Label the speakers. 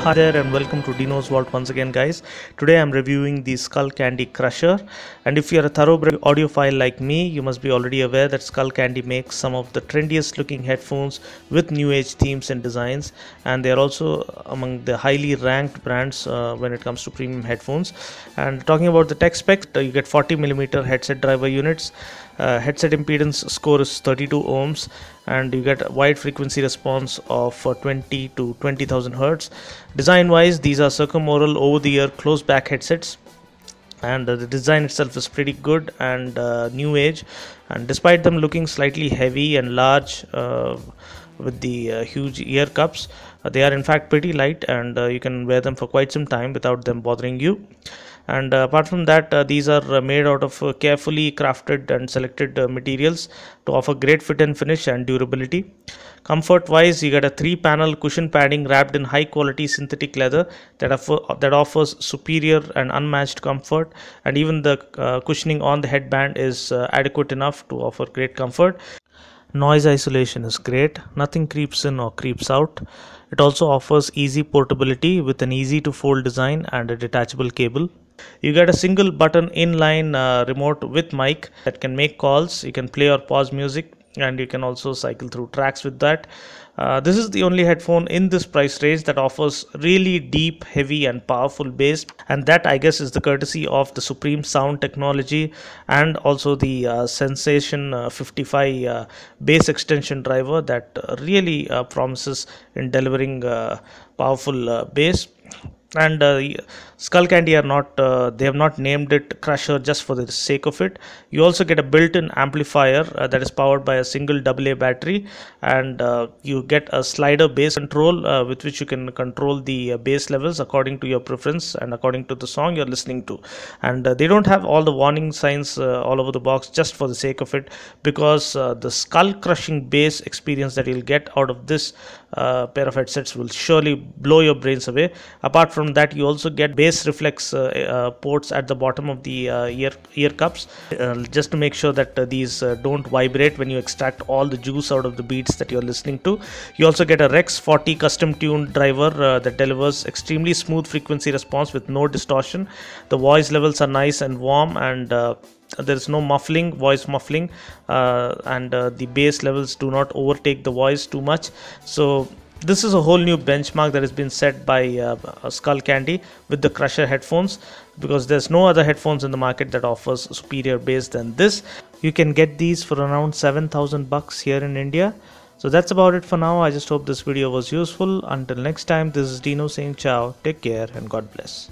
Speaker 1: Hi there and welcome to Dino's Vault once again, guys. Today I'm reviewing the Skullcandy Crusher, and if you're a thoroughbred audiophile like me, you must be already aware that Skullcandy makes some of the trendiest looking headphones with new age themes and designs, and they're also among the highly ranked brands when it comes to premium headphones. And talking about the tech specs, you get 40mm headset driver units. Headset impedance score is 32 ohms, and you get a wide frequency response of 20 to 20,000 hertz. Design wise, these are circumaural over the ear closed back headsets, and the design itself is pretty good and new age. And despite them looking slightly heavy and large with the huge ear cups, they are in fact pretty light, and you can wear them for quite some time without them bothering you. And apart from that, these are made out of carefully crafted and selected materials to offer great fit and finish and durability. Comfort wise, you get a 3-panel cushion padding wrapped in high quality synthetic leather that offers superior and unmatched comfort, and even the cushioning on the headband is adequate enough to offer great comfort. Noise isolation is great, nothing creeps in or creeps out. It also offers easy portability with an easy to fold design and a detachable cable. You get a single button inline remote with mic that can make calls. You can play or pause music, and you can also cycle through tracks with that. This is the only headphone in this price range that offers really deep, heavy and powerful bass, and that I guess is the courtesy of the Supreme sound technology and also the Sensation 55 bass extension driver that really promises in delivering powerful bass. And Skullcandy are not they have not named it Crusher just for the sake of it. You also get a built-in amplifier that is powered by a single AA battery, and you get a slider bass control with which you can control the bass levels according to your preference and according to the song you're listening to. And they don't have all the warning signs all over the box just for the sake of it, because the skull crushing bass experience that you'll get out of this pair of headsets will surely blow your brains away. Apart from that, you also get bass reflex ports at the bottom of the ear cups, just to make sure that these don't vibrate when you extract all the juice out of the beats that you're listening to. You also get a Rex 40 custom tuned driver that delivers extremely smooth frequency response with no distortion. The voice levels are nice and warm, and there is no voice muffling, and the bass levels do not overtake the voice too much. So this is a whole new benchmark that has been set by Skullcandy with the Crusher headphones, because there's no other headphones in the market that offers superior bass than this. You can get these for around 7,000 bucks here in India. So that's about it for now. I just hope this video was useful. Until next time, this is Dino saying ciao, take care and God bless.